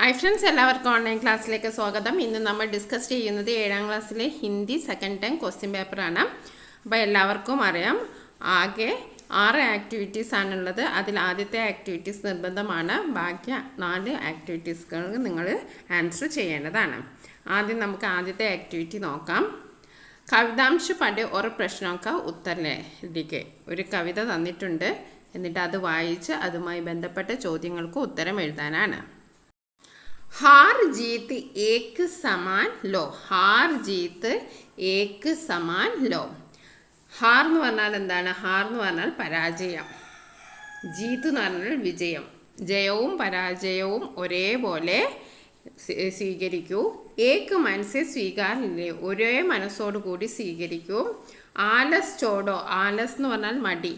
Hi friends, എല്ലാവർക്കും online ക്ലാസ്സിലേക്ക് സ്വാഗതം. ഇന്ന് നമ്മൾ ഡിസ്കസ് ചെയ്യുന്നത് 7ാം ക്ലാസ്സിലെ ഹിന്ദി സെക്കൻഡ് ടൈം ക്വസ്റ്റ്യൻ പേപ്പറാണ്. അപ്പോൾ എല്ലാവർക്കും അറിയാം, ആകെ 6 ആക്ടിവിറ്റീസ് ആണുള്ളത്. അതിൽ ആദ്യത്തെ ആക്ടിവിറ്റീസ് നിർബന്ധമാണ്. ബാക്കി 4 ആക്ടിവിറ്റീസുകൾ നിങ്ങൾ ആൻസർ ചെയ്യേണ്ടതാണ്. ആദ്യം നമുക്ക് ആദ്യത്തെ ആക്ടിവിറ്റി നോക്കാം. കവിതാംശ് പണ്ട് ഒരു പ്രശ്നമൊക്കെ ഉത്തരലേക്ക് ഒരു കവിത തന്നിട്ടുണ്ട്. എന്നിട്ട് അത് വായിച്ച് അതുമായി ബന്ധപ്പെട്ട ചോദ്യങ്ങൾക്ക് ഉത്തരം എഴുതാനാണ്. हार जीत एक समान लो. हार जीत एक समान लो. ഹാർ എന്ന് പറഞ്ഞാൽ എന്താണ്? ഹാർ എന്ന് പറഞ്ഞാൽ പരാജയം. ജീത്ത് എന്ന് പറഞ്ഞാൽ വിജയം. ജയവും പരാജയവും ഒരേപോലെ സ്വീകരിക്കൂ. ഏക്ക് മനസ്സെ സ്വീകാരില്ലേ, ഒരേ മനസ്സോടു കൂടി സ്വീകരിക്കൂ. ആലസ് ചോടോ, ആലസ് എന്ന് പറഞ്ഞാൽ മടി.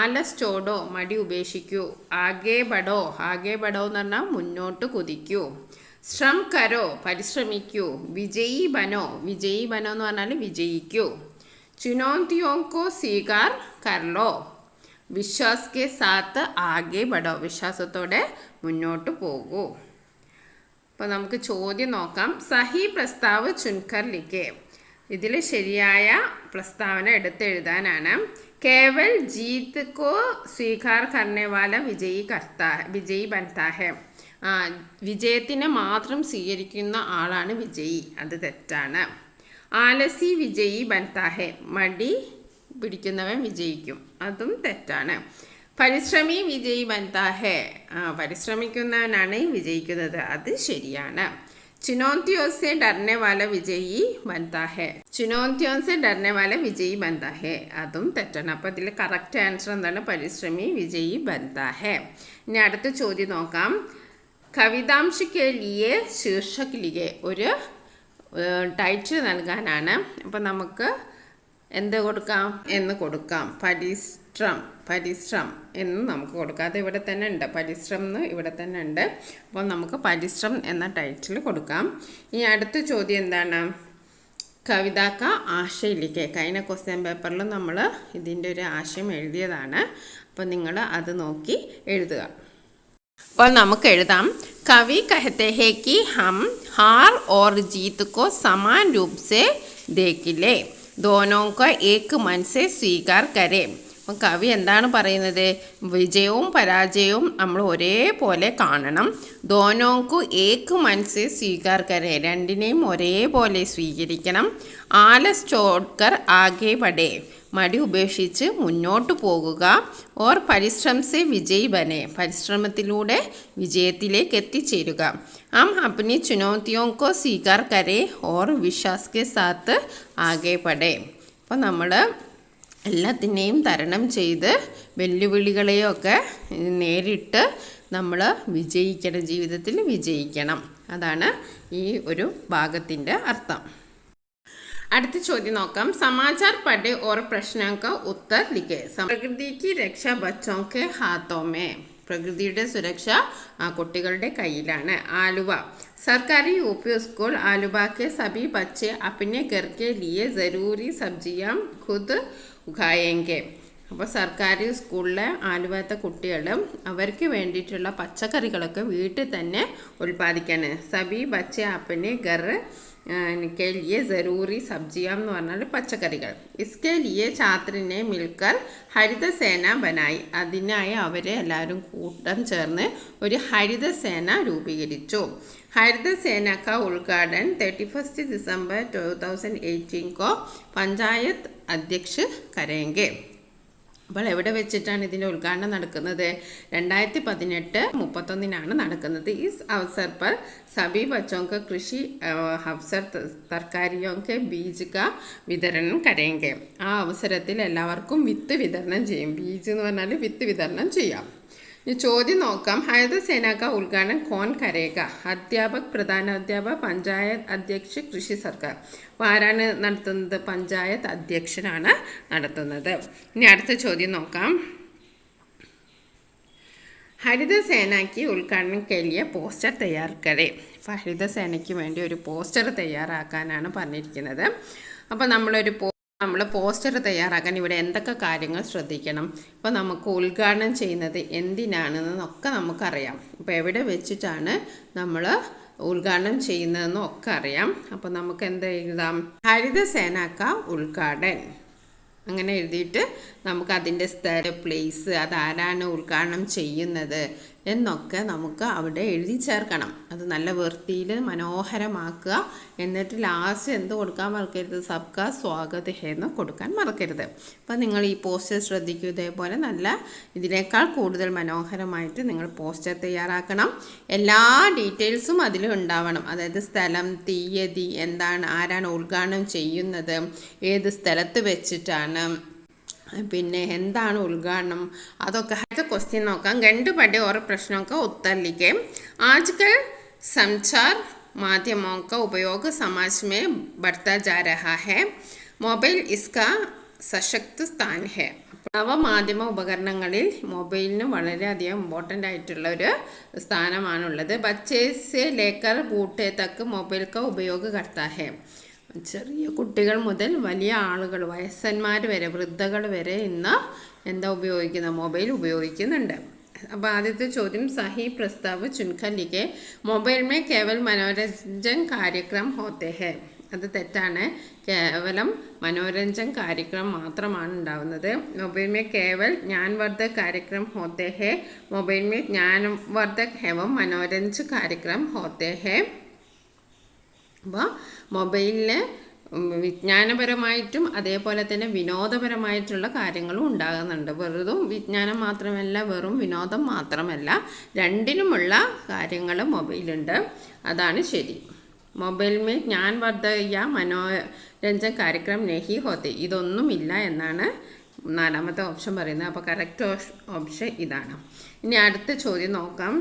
ആലസ് ചോടോ, മടി ഉപേക്ഷിക്കൂ. ആകെ ബഡോ, ആകെ ബഡോ എന്ന് പറഞ്ഞാൽ മുന്നോട്ട് കുതിക്കൂ. ശ്രം കരോ, പരിശ്രമിക്കൂ. വിജയി ബനോ, വിജയി ബനോ എന്ന് പറഞ്ഞാൽ വിജയിക്കൂ. ചുനൗതിയോങ്കോ സ്വീകാർ കർലോ. വിശ്വാസ് കെ സാത്ത് ആകെ ബഡോ, വിശ്വാസത്തോടെ മുന്നോട്ട് പോകൂ. അപ്പോൾ നമുക്ക് ചോദ്യം നോക്കാം. സഹി പ്രസ്താവ് ചുൻകർ ലിഖേ. ഇതിൽ ശരിയായ പ്രസ്താവന എടുത്തെഴുതാനാണ്. കേവൽ ജീത്ത് കോ സ്വീകാർ കർനെ വാല വിജയി ബൻതാ ഹെ. വിജയത്തിനെ മാത്രം സ്വീകരിക്കുന്ന ആളാണ് വിജയി. അത് തെറ്റാണ്. ആലസി വിജയി ബൻതാ ഹെ. മടി പിടിക്കുന്നവൻ വിജയിക്കും. അതും തെറ്റാണ്. പരിശ്രമി വിജയി ബൻതാ ഹെ. പരിശ്രമിക്കുന്നവനാണ് വിജയിക്കുന്നത്. അത് ശരിയാണ്. चुनौतियों से डरने वाला विजयी बनता है. चुनौतियों से डरने वाला विजयी बनता है. അതും തെറ്റാണ്. അപ്പോൾ ഇതിൽ കറക്റ്റ് ആൻസർ എന്താണ്? പരിശ്രമി വിജയി ബൻതാ ഹെ. ഇനി അടുത്ത ചോദ്യം നോക്കാം. കവിതാംശ് കെ ലിയെ ശീർഷക് ലിയെ. ഒരു ടൈറ്റിൽ നൽകാനാണ്. അപ്പോൾ നമുക്ക് എന്ത് കൊടുക്കാം എന്ന് കൊടുക്കാം. പരിശ്രം എന്ന് നമുക്ക് കൊടുക്കാം. അത് ഇവിടെ തന്നെ ഉണ്ട്. പരിശ്രം എന്ന് ഇവിടെ തന്നെ ഉണ്ട്. അപ്പോൾ നമുക്ക് പരിശ്രം എന്ന ടൈറ്റിൽ കൊടുക്കാം. ഇനി അടുത്ത ചോദ്യം എന്താണ്? കവിതാക്ക ആശയിലേക്ക്. കഴിഞ്ഞ ക്വസ്റ്റ്യൻ പേപ്പറിൽ നമ്മൾ ഇതിൻ്റെ ഒരു ആശയം എഴുതിയതാണ്. അപ്പോൾ നിങ്ങൾ അത് നോക്കി എഴുതുക. അപ്പോൾ നമുക്ക് എഴുതാം. കവി कहते हैं कि हम हार और जीत को समान रूप से देख ले, दोनों को एक मन से स्वीकार करें. അപ്പം കവി എന്താണ് പറയുന്നത്? വിജയവും പരാജയവും നമ്മൾ ഒരേപോലെ കാണണം. ദോനോക്കു ഏക്ക് മനസ്സെ സ്വീകാർ കരെ. രണ്ടിനെയും ഒരേപോലെ സ്വീകരിക്കണം. ആലസ് ചോഡ്കർ ആകെ ബഡേ. മടി ഉപേക്ഷിച്ച് മുന്നോട്ട് പോകുക. ഓർ പരിശ്രമസെ വിജയ് ബനെ. പരിശ്രമത്തിലൂടെ വിജയത്തിലേക്ക് എത്തിച്ചേരുക. हम अपनी चुनौतियों को स्वीकार करें और विश्वास के साथ आगे बढ़े. അപ്പോൾ നമ്മൾ എല്ലാത്തിനെയും തരണം ചെയ്ത് വെല്ലുവിളികളെയൊക്കെ നേരിട്ട് നമ്മൾ വിജയിക്കണം. ജീവിതത്തിൽ വിജയിക്കണം. അതാണ് ഈ ഒരു ഭാഗത്തിൻ്റെ അർത്ഥം. അടുത്ത ചോദ്യം നോക്കാം. സമാചാർ പഠേ ഓർ പ്രശ്നങ്ങൾക്ക് ഉത്തർ ലിഖേ. പ്രകൃതിക്ക് രക്ഷ ബച്ചോ കെ ഹാത്തോ മേ. പ്രകൃതിയുടെ സുരക്ഷ കുട്ടികളുടെ കയ്യിലാണ്. ആലുവ. सरकारी यूपी स्कूल आलुवा के सभी बच्चे अपने घर के लिए ज़रूरी सब्जियां खुद उगाएंगे. അപ്പോൾ സർക്കാർ സ്കൂളിലെ ആലുവത്തെ കുട്ടികൾ അവർക്ക് വേണ്ടിയിട്ടുള്ള പച്ചക്കറികളൊക്കെ വീട്ടിൽ തന്നെ ഉൽപ്പാദിക്കാണ്. സബി ബച്ച അപ്പനെ ഗർ के लिए ज़रूरी सब्जियां എന്ന് പറഞ്ഞാൽ പച്ചക്കറികൾ. इसके लिए छात्रने मिलकर ഹരിതസേന ബനായി. അതിനായി അവരെ എല്ലാവരും കൂട്ടം ചേർന്ന് ഒരു ഹരിതസേന രൂപീകരിച്ചു. ഹരിതസേന का उद्घाटन 31 दिसंबर 2018 को पंचायत अध्यक्ष करेंगे. അപ്പോൾ എവിടെ വെച്ചിട്ടാണ് ഇതിൻ്റെ ഉദ്ഘാടനം നടക്കുന്നത്? 2018 നടക്കുന്നത്. ഈ അവസർ पर सभी बच्चों को कृषि अफसर तरकारियों के बीज का വിതരണം करेंगे. ആ അവസരത്തിൽ എല്ലാവർക്കും വിത്ത് വിതരണം ചെയ്യും. ബീജ് എന്ന് പറഞ്ഞാൽ വിത്ത് വിതരണം ചെയ്യാം. ഈ ചോദ്യം നോക്കാം. ഹരിതസേന का उद्घाटन कौन करेगा? അധ്യാപക്, പ്രധാനാധ്യാപക്, പഞ്ചായത്ത് അധ്യക്ഷ, കൃഷി സർക്കാർ. അപ്പോൾ ആരാണ് നടത്തുന്നത്? പഞ്ചായത്ത് അധ്യക്ഷനാണ് നടത്തുന്നത്. ഇനി അടുത്ത ചോദ്യം നോക്കാം. ഹരിതസേനയ്ക്ക് ഉദ്ഘാടനം കെലിയ പോസ്റ്റർ തയ്യാർ കരേ. അപ്പോൾ ഹരിതസേനയ്ക്ക് വേണ്ടി ഒരു പോസ്റ്റർ തയ്യാറാക്കാനാണ് പറഞ്ഞിരിക്കുന്നത്. അപ്പോൾ നമ്മളൊരു നമ്മൾ പോസ്റ്റർ തയ്യാറാക്കാൻ ഇവിടെ എന്തൊക്കെ കാര്യങ്ങൾ ശ്രദ്ധിക്കണം, ഇപ്പോൾ നമുക്ക് ഉദ്ഘാടനം ചെയ്യുന്നത് എന്തിനാണെന്നൊക്കെ നമുക്കറിയാം. ഇപ്പോൾ എവിടെ വെച്ചിട്ടാണ് നമ്മൾ ഉദ്ഘാടനം ചെയ്യുന്നതെന്നും ഒക്കെ അറിയാം. അപ്പോൾ നമുക്ക് എന്ത് എഴുതാം? ഹരിതസേന കാ ഉദ്ഘാടൻ അങ്ങനെ എഴുതിയിട്ട് നമുക്ക് അതിൻ്റെ സ്ഥലം, പ്ലേസ്, അതാരാണ് ഉദ്ഘാടനം ചെയ്യുന്നത് എന്നൊക്കെ നമുക്ക് അവിടെ എഴുതി ചേർക്കണം. അത് നല്ല വൃത്തിയിൽ മനോഹരമാക്കുക. എന്നിട്ട് ലാസ്റ്റ് എന്ത് കൊടുക്കാൻ മറക്കരുത്? സബ്കാ സ്വാഗത് ഹേ എന്ന് കൊടുക്കാൻ മറക്കരുത്. അപ്പം നിങ്ങൾ ഈ പോസ്റ്റർ ശ്രദ്ധിക്കൂ. ഇതേപോലെ നല്ല ഇതിനേക്കാൾ കൂടുതൽ മനോഹരമായിട്ട് നിങ്ങൾ പോസ്റ്റർ തയ്യാറാക്കണം. എല്ലാ ഡീറ്റെയിൽസും അതിൽ ഉണ്ടാവണം. അതായത് സ്ഥലം, തീയതി, എന്താണ്, ആരാണ് ഉദ്ഘാടനം ചെയ്യുന്നത്, ഏത് സ്ഥലത്ത് വെച്ചിട്ടാണ്, പിന്നെ എന്താണ് ഉദ്ഘാടനം, അതൊക്കെ. അടുത്ത ക്വസ്റ്റ്യൻ നോക്കാം. രണ്ട് बड़े और प्रश्नों का उत्तर लिखें. आजकल संचार माध्यमों का उपयोग समाज में बढ़ता जा रहा है. मोबाइल इसका सशक्त स्थान है. നവമാധ്യമ ഉപകരണങ്ങളിൽ മൊബൈലിന് വളരെയധികം ഇമ്പോർട്ടൻ്റ് ആയിട്ടുള്ള ഒരു സ്ഥാനമാണുള്ളത്. ബच्चे से लेकर बूढ़े तक मोबाइल का उपयोग करता है. ചെറിയ കുട്ടികൾ മുതൽ വലിയ ആളുകൾ, വയസ്സന്മാർ വരെ, വൃദ്ധകൾ വരെ ഇന്ന് എന്താ ഉപയോഗിക്കുന്നത്? മൊബൈൽ ഉപയോഗിക്കുന്നുണ്ട്. അപ്പോൾ ആദ്യത്തെ ചോദ്യം, സഹി പ്രസ്താവ് ചുൻകർ ലിഖേ. മൊബൈൽ മേ കേവൽ മനോരഞ്ജൻ കാര്യക്രം ഹോത്തെ ഹേ. അത് തെറ്റാണ്. കേവലം മനോരഞ്ജൻ കാര്യക്രം മാത്രമാണ് ഉണ്ടാവുന്നത്. മൊബൈൽ മേ കേവൽ ജ്ഞാൻവർദ്ധക് കാര്യക്രം ഹോത്തെ ഹേ. മൊബൈൽ മേ ജ്ഞാൻവർദ്ധക് എവം മനോരഞ്ജൻ കാര്യക്രം ഹോത്തെ ഹേ. അപ്പോൾ മൊബൈലിൽ വിജ്ഞാനപരമായിട്ടും അതേപോലെ തന്നെ വിനോദപരമായിട്ടുള്ള കാര്യങ്ങളും ഉണ്ടാകുന്നുണ്ട്. വെറുതും വിജ്ഞാനം മാത്രമല്ല, വെറും വിനോദം മാത്രമല്ല, രണ്ടിനുമുള്ള കാര്യങ്ങൾ മൊബൈലുണ്ട്. അതാണ് ശരി. Mobile may ജ്ഞാൻവർദ്ധക Manoranjan Karyakram നെഹി ഹോത്തെ. ഇതൊന്നുമില്ല എന്നാണ് നാലാമത്തെ ഓപ്ഷൻ പറയുന്നത്. അപ്പോൾ കറക്റ്റ് ഓപ്ഷൻ ഇതാണ്. ഇനി അടുത്ത ചോദ്യം നോക്കാം.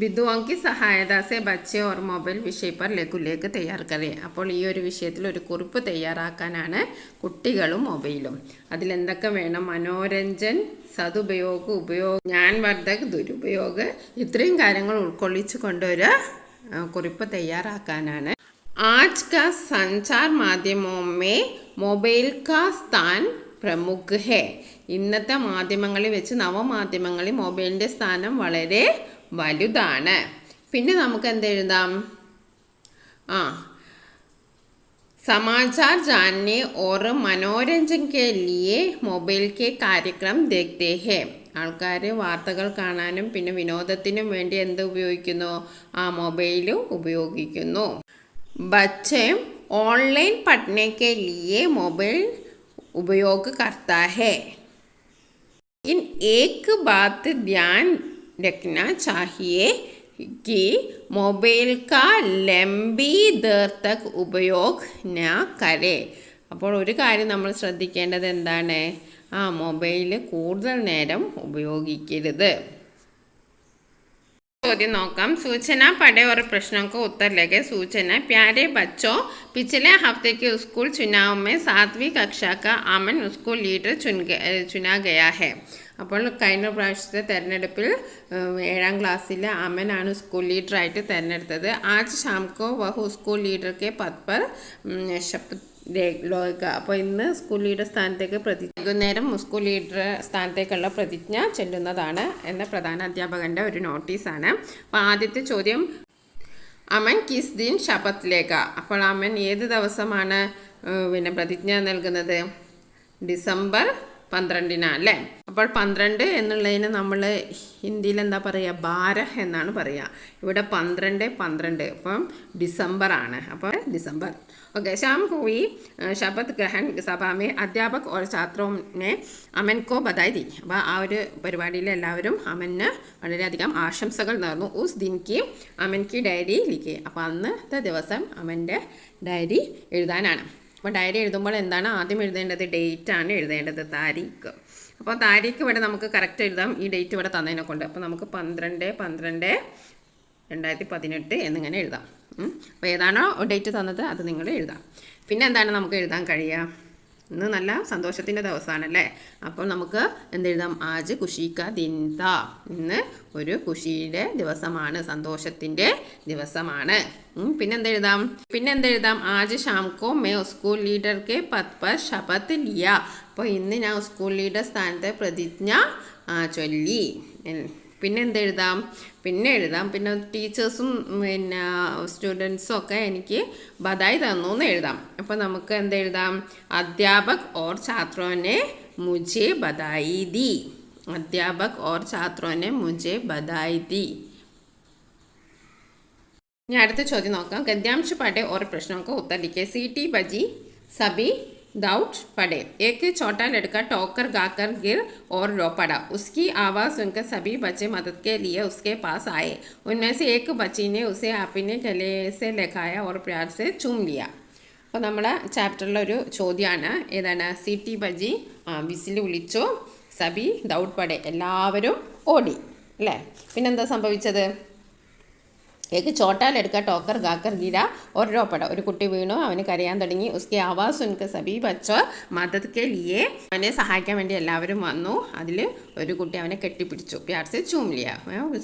विद्वाओं की सहायता से बच्चे और മൊബൈൽ വിഷയ पर ലഘുലേഖ തയ്യാർ കരേ. അപ്പോൾ ഈ ഒരു വിഷയത്തിൽ ഒരു കുറിപ്പ് തയ്യാറാക്കാനാണ് കുട്ടികളും മൊബൈലും. അതിലെന്തൊക്കെ വേണം? മനോരഞ്ജൻ, സദുപയോഗ, ഉപയോഗ, ജ്ഞാൻവർദ്ധക്, ദുരുപയോഗ, ഇത്രയും കാര്യങ്ങൾ ഉൾക്കൊള്ളിച്ചു കൊണ്ടൊരു കുറിപ്പ് തയ്യാറാക്കാനാണ്. आज का संचार माध्यमों में मोबाइल का स्थान പ്രമുഖ ഹേ. ഇന്നത്തെ മാധ്യമങ്ങളിൽ വെച്ച് നവമാധ്യമങ്ങളിൽ മൊബൈലിൻ്റെ സ്ഥാനം വളരെ വലുതാണ്. പിന്നെ നമുക്ക് എന്തെഴുതാം? समाचार जानने और मनोरंजन के लिए मोबाइल के कार्यक्रम देखते हैं. ആൾക്കാർ വാർത്തകൾ കാണാനും പിന്നെ വിനോദത്തിനും വേണ്ടി എന്ത് ഉപയോഗിക്കുന്നു? മൊബൈലും ഉപയോഗിക്കുന്നു. बच्चे ऑनलाइन पढ़ने के लिए मोबाइल उपयोग करता है. इन एक बात ध्यान रखना चाहिए कि मोबाइल का लंबी देर तक उपयोग न करें. അപ്പോൾ ഒരു കാര്യം നമ്മൾ ശ്രദ്ധിക്കേണ്ടത് എന്താണ്? മൊബൈൽ കൂടുതൽ നേരം ഉപയോഗിക്കരുത്. ചോദ്യം നോക്കാം. सूचना पढ़े और प्रश्नों को उत्तर लगे. सूचना, प्यारे बच्चों, पिछले हफ्ते के स्कूल चुनाव में 7वीं कक्षा का अमन स्कूल लीडर चुना गया है. അപ്പോൾ കഴിഞ്ഞ പ്രാവശ്യത്തെ തെരഞ്ഞെടുപ്പിൽ 7ാം ക്ലാസ്സിലെ അമനാണ് സ്കൂൾ ലീഡറായിട്ട് തിരഞ്ഞെടുത്തത്. ആജ് शाम को वह स्कूल लीडर के पद पर शपथ ലോക. അപ്പോൾ ഇന്ന് സ്കൂൾ ലീഡർ സ്ഥാനത്തേക്ക് വൈകുന്നേരം സ്കൂൾ ലീഡർ സ്ഥാനത്തേക്കുള്ള പ്രതിജ്ഞ ചെല്ലുന്നതാണ് എന്ന പ്രധാന അധ്യാപകൻ്റെ ഒരു നോട്ടീസാണ്. അപ്പോൾ ആദ്യത്തെ ചോദ്യം, അമൻ കിസ് ദിൻ ശപത്ത് ലേഖ. അപ്പോൾ അമൻ ഏത് ദിവസമാണ് പ്രതിജ്ഞ നൽകുന്നത്? ഡിസംബർ 12 അല്ലേ? അപ്പോൾ 12 എന്നുള്ളതിന് നമ്മൾ ഹിന്ദിയിൽ എന്താ പറയുക? 12 എന്നാണ് പറയുക. ഇവിടെ 12 അപ്പം ഡിസംബർ ആണ്. അപ്പോൾ ഡിസംബർ. ओके. शाम हुई शपथ ग्रहण सभा में अध्यापक और छात्रों ने अमन को बधाई दी. അപ്പോൾ ആ ഒരു പരിപാടിയിൽ എല്ലാവരും അമന് വളരെയധികം ആശംസകൾ നേർന്നു. ഉസ് ദിൻ കി അമൻ കി ഡയറി ലിഖേ. അപ്പോൾ അന്നത്തെ ദിവസം അമൻ്റെ ഡയറി എഴുതാനാണ്. അപ്പോൾ ഡയറി എഴുതുമ്പോൾ എന്താണ് ആദ്യം എഴുതേണ്ടത്? ഡേറ്റ് ആണ് എഴുതേണ്ടത്, താരീഖ്. അപ്പോൾ താരീഖ് ഇവിടെ നമുക്ക് കറക്റ്റ് എഴുതാം. ഈ ഡേറ്റ് ഇവിടെ തന്നതിനെ കൊണ്ട്. അപ്പോൾ നമുക്ക് 12/12/2018 എന്നിങ്ങനെ എഴുതാം. അപ്പോൾ ഏതാണോ ഡേറ്റ് തന്നത് അത് നിങ്ങൾ എഴുതാം. പിന്നെ എന്താണ് നമുക്ക് എഴുതാൻ കഴിയുക? ഇന്ന് നല്ല സന്തോഷത്തിൻ്റെ ദിവസമാണല്ലേ. അപ്പോൾ നമുക്ക് എന്തെഴുതാം? ആജ് ഖുഷി കാ ദിൻ താ. ഇന്ന് ഒരു ഖുഷിയുടെ ദിവസമാണ്, സന്തോഷത്തിൻ്റെ ദിവസമാണ്. പിന്നെന്തെഴുതാം? ആജ് ഷാം കോ മേ സ്കൂൾ ലീഡർ കെ പദ് പർ ശപഥ് ലിയ. അപ്പോൾ ഇന്ന് ഞാൻ സ്കൂൾ ലീഡർ സ്ഥാനത്തെ പ്രതിജ്ഞ ചൊല്ലി. പിന്നെ ടീച്ചേഴ്സും പിന്നെ സ്റ്റുഡൻസും ഒക്കെ എനിക്ക് ബധായി തന്നു എന്ന് എഴുതാം. അപ്പോൾ നമുക്ക് എന്തെഴുതാം? അധ്യാപക് ഓർ ഛാത്രോനെ മുझे ബധായി ദി. അധ്യാപക് ഓർ ഛാത്രോനെ മുझे ബധായി ദി. ഇനി അടുത്ത ചോദ്യം നോക്കാം. ഗദ്यांश पढ़े और प्रश्नों का उत्तर लिखे. सीटी बजी सभी दाऊद पड़े. एक छोटा लड़का ठोकर गाकर गिर और रो पड़ा. उसकी आवाज़ सुनकर सभी बच्चे मदद के लिए उसके पास आए. उनमें से एक बच्ची ने उसे अपने गले से लगाया और प्यार से चूम लिया. അപ്പോൾ നമ്മുടെ ചാപ്റ്ററിലൊരു ചോദ്യമാണ്. ഏതാണ്? സിറ്റി ബജി വിസിൽ വിളിച്ചു, സബി ദൗഡ് പടേ, എല്ലാവരും ഓടി അല്ലേ. പിന്നെന്താ സംഭവിച്ചത്? एक छोटा लड़का ठोकर गाकर गिरा और रो पड़ा. ഒരു കുട്ടി വീണു, അവന് കരയാൻ തുടങ്ങി. ഉസ്കി ആവാസ് സുൻകർ സബി ബച്ചോ മദദ് കെ ലിയേ. അവനെ സഹായിക്കാൻ വേണ്ടി എല്ലാവരും വന്നു. അതിൽ ഒരു കുട്ടി അവനെ കെട്ടിപ്പിടിച്ചു. പ്യാർ സെ ചൂം ലിയ.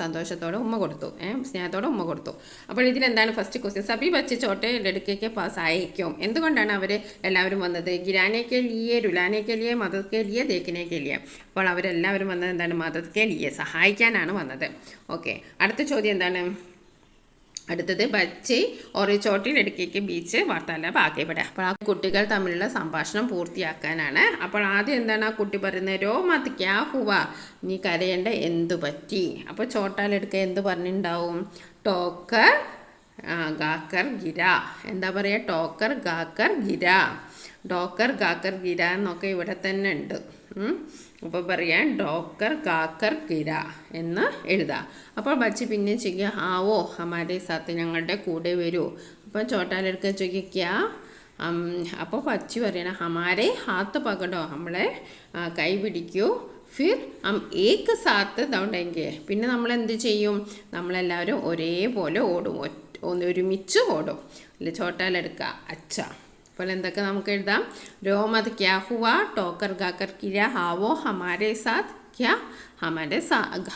സന്തോഷത്തോടെ ഉമ്മ കൊടുത്തു, സ്നേഹത്തോടെ ഉമ്മ കൊടുത്തു. അപ്പോൾ ഇതിലെന്താണ് ഫസ്റ്റ് ക്വസ്റ്റ്യൻ? സബി ബച്ച് ചോട്ടെ ലടുക്കയ്ക്ക് പാസ് ആയിരിക്കും. എന്തുകൊണ്ടാണ് അവർ എല്ലാവരും വന്നത്? ഗിരാനേക്കെ ലിയേ, രുലാനേക്കെ ലിയേ, മദദ് കെ ലിയേ, ദേക്കിനേക്കെ ലിയേ. അപ്പോൾ അവരെല്ലാവരും വന്നത് എന്താണ്? മദദ് കെ ലിയേ, സഹായിക്കാനാണ് വന്നത്. ഓക്കെ, അടുത്ത ചോദ്യം എന്താണ്? അടുത്തത് ബച്ചി और छोटी लड़की के बीच वार्तालाप आगे बढ़ा. അപ്പോൾ ആ കുട്ടികൾ തമ്മിലുള്ള സംഭാഷണം പൂർത്തിയാക്കാനാണ്. അപ്പോൾ ആദ്യം എന്താണ് ആ കുട്ടി പറയുന്നത്? രോ മത് ക്യാ ഹുവാ, നീ കരയേണ്ട, എന്തു പറ്റി? അപ്പോൾ ചോട്ടാ ലടുക്ക എന്ത് പറഞ്ഞിട്ടുണ്ടാവും? ടോക്കർ ഗാക്കർ ഗിര. എന്താ പറയുക? ടോക്കർ ഗാക്കർ ഗിര. ഡോക്കർ ഗാക്കർ ഗിര എന്നൊക്കെ ഇവിടെ തന്നെ ഉണ്ട്. അപ്പോൾ പറയാൻ ഡോക്കർ ഗാക്കർ ഗിര എന്ന് എഴുതാം. അപ്പോൾ ബച്ചി പിന്നെ ചോദിക്കുക, ആവോ ഹമാരെ സാത്ത്, ഞങ്ങളുടെ കൂടെ വരൂ. അപ്പോൾ ചോട്ടാലെടുക്ക ചോദിക്കുക. അപ്പോൾ ബച്ചി പറയണം, ഹമാരെ ഹാത്ത് പകടോ, നമ്മളെ കൈ പിടിക്കൂ. ഫിർ ഹം ഏക്ക് സാത്ത് ദൗഡെങ്കെ. പിന്നെ നമ്മൾ എന്ത് ചെയ്യും? നമ്മളെല്ലാവരും ഒരേപോലെ ഓടും, ഒരുമിച്ച് ഓടും. അല്ലെ ചോട്ടാലെടുക്ക അച്ഛ. അപ്പോൾ എന്തൊക്കെ നമുക്ക് എഴുതാം? രോമത് ക്യാ ഹുവാ, ടോക്കർ ഗാക്കർ കിര, ഹാവോ ഹമാരെ സാത്ത്, ക്യാ ഹമാരെ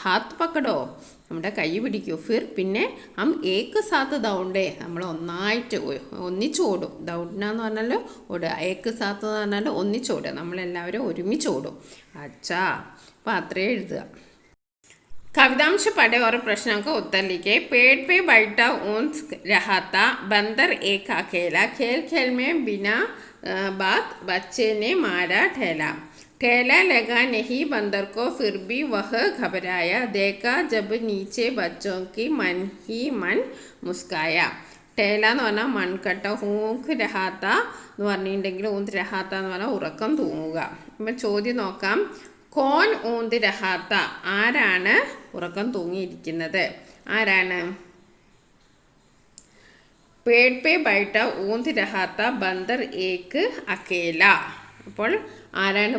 ഹാത്ത് പക്കടോ, നമ്മുടെ കൈ പിടിക്കൂ. ഫിർ പിന്നെ ഹം ഏക്ക് സാത്ത് ദൗണ്ടേ, നമ്മൾ ഒന്നിച്ച് ഓടും. ദൗഡ്നാന്ന് പറഞ്ഞാൽ ഓടുക, ഏക്ക് സാത്ത് എന്ന് പറഞ്ഞാൽ ഒന്നിച്ചോടുക, നമ്മളെല്ലാവരും ഒരുമിച്ച് ഓടും. അച്ഛാ. അപ്പോൾ അത്രയും എഴുതുക. कवितांश पढ़े और प्रश्नों को उत्तर लिखे. पेड़ पे बैठा ऊँच रहा था बंदर एक अकेला. खेल खेल में बिना बात बच्चे ने मारा ठेला. ठेला लगा नहीं बंदर को, फिर भी वह घबराया. देखा जब नीचे बच्चों की मन ही मन मुस्काया. ടേല എന്ന് പറഞ്ഞാൽ മൺകട്ട. ഊങ്ക് രഹാത്ത എന്ന് പറഞ്ഞിട്ടുണ്ടെങ്കിൽ ഊന്ത് രഹാത്ത എന്ന് പറഞ്ഞാൽ ഉറക്കം തൂങ്ങുക. അപ്പം ചോദ്യം നോക്കാം. കോൻ ഊന്ത് രഹാത്ത, ആരാണ് ഉറക്കം തൂങ്ങിയിരിക്കുന്നത്? ആരാണ്? പേട് പേ ബൈട്ട ഊന്ത് രഹാത്ത ബന്ദർ ഏക്ക് അക്കേല. അപ്പോൾ ആരാണ്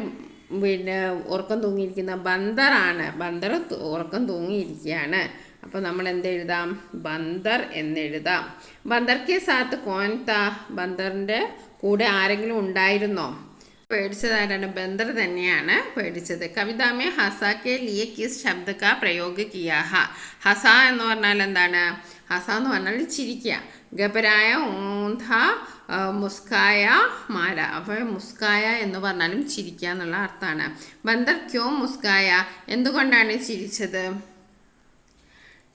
പിന്നെ ഉറക്കം തൂങ്ങിയിരിക്കുന്നത്? ബന്ദറാണ്. ബന്ദർ ഉറക്കം തൂങ്ങിയിരിക്കുകയാണ്. അപ്പോൾ നമ്മൾ എന്തെഴുതാം? ബന്ദർ എന്നെഴുതാം. ബന്ദർക്കെ സാത്ത് കോൻ താ, ബന്ദറിൻ്റെ കൂടെ ആരെങ്കിലും ഉണ്ടായിരുന്നോ? പേടിച്ചത് ആരാണ്? ബന്ദർ തന്നെയാണ് പേടിച്ചത്. കവിതാമേ ഹസാക്കെ ലിയെ കിസ് ശബ്ദ കാ പ്രയോഗ കിയാ ഹ. ഹസ എന്ന് പറഞ്ഞാൽ എന്താണ്? ഹസ എന്ന് പറഞ്ഞാൽ ചിരിക്കുക. ഗബരായ ഊന്ധ മുസ്കായ മാല. അപ്പോൾ മുസ്കായ എന്ന് പറഞ്ഞാലും ചിരിക്കുക എന്നുള്ള അർത്ഥമാണ്. ബന്ദർ ക്യോ മുസ്കായ, എന്തുകൊണ്ടാണ് ചിരിച്ചത്?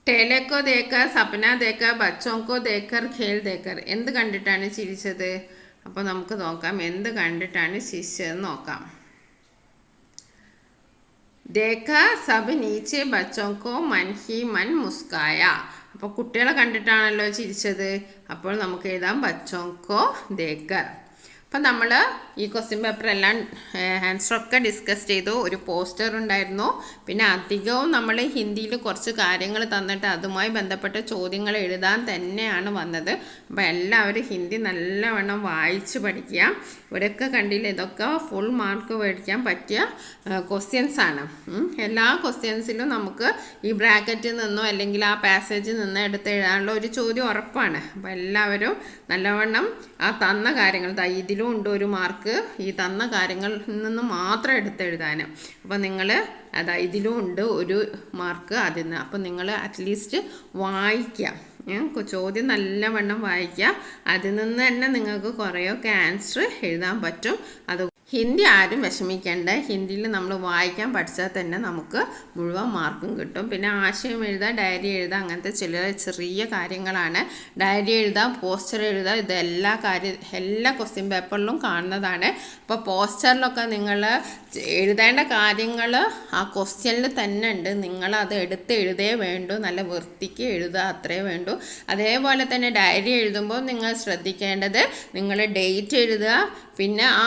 ടേലക്കോ ദേക്കർ, സപ്ന ദേക്കർ, ബച്ചോക്കോ ദേക്കർ, ഖേൽ ദേക്കർ. എന്ത് കണ്ടിട്ടാണ് ചിരിച്ചത്? അപ്പോൾ നമുക്ക് നോക്കാം എന്ത് കണ്ടിട്ടാണ് ചിരിച്ചതെന്ന് നോക്കാം. ദേഖ സബ് നീച്ചെ ബച്ചോക്കോ മൻ ഹി മൻ മുസ്കായ. അപ്പോൾ കുട്ടികളെ കണ്ടിട്ടാണല്ലോ ചിരിച്ചത്. അപ്പോൾ നമുക്ക് എഴുതാം ബച്ചോക്കോ ദേക്കർ. അപ്പം നമ്മൾ ഈ ക്വസ്റ്റ്യൻ പേപ്പറെല്ലാം ആൻസറൊക്കെ ഡിസ്കസ് ചെയ്തു. ഒരു പോസ്റ്റർ ഉണ്ടായിരുന്നു. പിന്നെ അധികവും നമ്മൾ ഹിന്ദിയിൽ കുറച്ച് കാര്യങ്ങൾ തന്നിട്ട് അതുമായി ബന്ധപ്പെട്ട ചോദ്യങ്ങൾ എഴുതാൻ തന്നെയാണ് വന്നത്. അപ്പോൾ എല്ലാവരും ഹിന്ദി നല്ലവണ്ണം വായിച്ച് പഠിക്കുക. ഇവിടെയൊക്കെ കണ്ടില്ല, ഇതൊക്കെ ഫുൾ മാർക്ക് മേടിക്കാൻ പറ്റിയ ക്വസ്റ്റ്യൻസാണ്. എല്ലാ ക്വസ്റ്റ്യൻസിലും നമുക്ക് ഈ ബ്രാക്കറ്റിൽ നിന്നോ അല്ലെങ്കിൽ ആ പാസേജിൽ നിന്നോ എടുത്ത് എഴുതാനുള്ള ഒരു ചോദ്യം ഉറപ്പാണ്. അപ്പോൾ എല്ലാവരും നല്ലവണ്ണം ആ തന്ന കാര്യങ്ങൾ ഇതിലും ഇതിലും ഉണ്ട് ഒരു മാർക്ക് ഈ തന്ന കാര്യങ്ങളിൽ നിന്ന് മാത്രം എടുത്തെഴുതാൻ. അപ്പോൾ നിങ്ങൾ ഇതിലും ഉണ്ട് ഒരു മാർക്ക് അതിൽ നിന്ന്. അപ്പോൾ നിങ്ങൾ അറ്റ്ലീസ്റ്റ് വായിക്കാം, ചോദ്യം നല്ലവണ്ണം വായിക്കുക. അതിൽ നിന്ന് തന്നെ നിങ്ങൾക്ക് കുറേയൊക്കെ ആൻസർ എഴുതാൻ പറ്റും. അത് ഹിന്ദി ആരും വിഷമിക്കേണ്ട. ഹിന്ദിയിൽ നമ്മൾ വായിക്കാൻ പഠിച്ചാൽ തന്നെ നമുക്ക് മുഴുവൻ മാർക്കും കിട്ടും. പിന്നെ ആശയം എഴുതുക, ഡയറി എഴുതുക, അങ്ങനത്തെ ചെറിയ കാര്യങ്ങളാണ്. ഡയറി എഴുതാം, പോസ്റ്റർ എഴുതുക, ഇതെല്ലാ എല്ലാ ക്വസ്റ്റ്യൻ പേപ്പറിലും കാണുന്നതാണ്. അപ്പോൾ പോസ്റ്ററിലൊക്കെ നിങ്ങൾ എഴുതേണ്ട കാര്യങ്ങൾ ആ ക്വസ്റ്റ്യനിൽ തന്നെ ഉണ്ട്. നിങ്ങളത് എടുത്ത് എഴുതേ വേണ്ടൂ, നല്ല വൃത്തിക്ക് എഴുതുക, അത്രേ വേണ്ടൂ. അതേപോലെ തന്നെ ഡയറി എഴുതുമ്പോൾ നിങ്ങൾ ശ്രദ്ധിക്കേണ്ടത് നിങ്ങൾ ഡേറ്റ് എഴുതുക. പിന്നെ ആ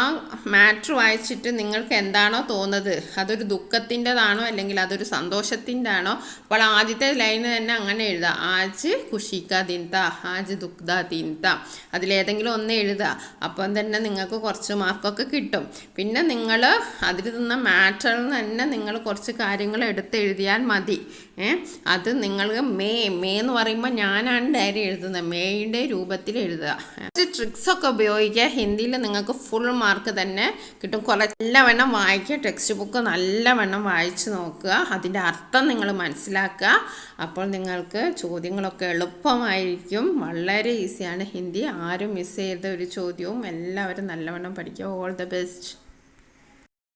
മാറ്റർ വായിച്ചിട്ട് നിങ്ങൾക്ക് എന്താണോ തോന്നുന്നത്, അതൊരു ദുഃഖത്തിൻ്റെതാണോ അല്ലെങ്കിൽ അതൊരു സന്തോഷത്തിൻ്റെ ആണോ. അപ്പോൾ ആദ്യത്തെ ലൈന് തന്നെ അങ്ങനെ എഴുതുക, ആജ് ഖുഷിക്കാ ദിൻ താ, ആജ് ദുഃഖദാ ദിൻ താ, അതിലേതെങ്കിലും ഒന്ന് എഴുതുക. അപ്പം തന്നെ നിങ്ങൾക്ക് കുറച്ച് മാർക്കൊക്കെ കിട്ടും. പിന്നെ നിങ്ങൾ അതിൽ നിന്ന മാറ്ററിൽ നിന്ന് തന്നെ നിങ്ങൾ കുറച്ച് കാര്യങ്ങൾ എടുത്തെഴുതിയാൽ മതി. അത് നിങ്ങൾക്ക് മേ എന്ന് പറയുമ്പോൾ ഞാനാണ് ഡയറി എഴുതുന്നത്, മേയുടെ രൂപത്തിൽ എഴുതുക. ട്രിക്സൊക്കെ ഉപയോഗിക്കുക. ഹിന്ദിയിൽ നിങ്ങൾക്ക് ഫുൾ മാർക്ക് തന്നെ കിട്ടും. നല്ലവണ്ണം വായിക്കുക, ടെക്സ്റ്റ് ബുക്ക് നല്ലവണ്ണം വായിച്ച് നോക്കുക, അതിൻ്റെ അർത്ഥം നിങ്ങൾ മനസ്സിലാക്കുക. അപ്പോൾ നിങ്ങൾക്ക് ചോദ്യങ്ങളൊക്കെ എളുപ്പമായിരിക്കും. വളരെ ഈസിയാണ് ഹിന്ദി. ആരും മിസ് ചെയ്ത ഒരു ചോദ്യവും എല്ലാവരും നല്ലവണ്ണം പഠിക്കുക. All the best.